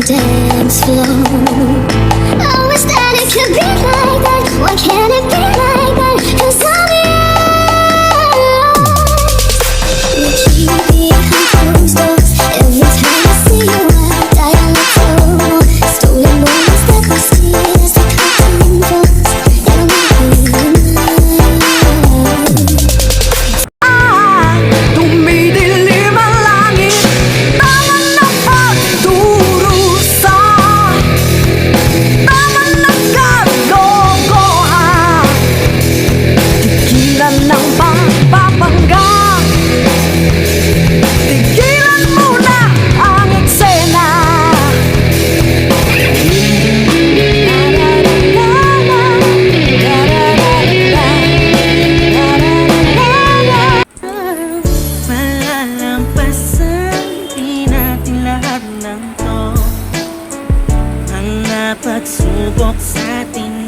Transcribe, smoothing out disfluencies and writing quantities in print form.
dance floor. I wish that it could be like that. Why can't it be like that? 'Cause I'm yours. You keep behind closed doors. Every time I see you, I die a little. Stolen moments that we see as the curtain falls. It'll make me mine. Dumidilim ang langit, tama na pagdurusa, tama na kalokohan, tigilan ng pagpapangga, tigilan mo na ang eksena. Malalampasan, di natin lahat ng to. Ang napagsubok sa atin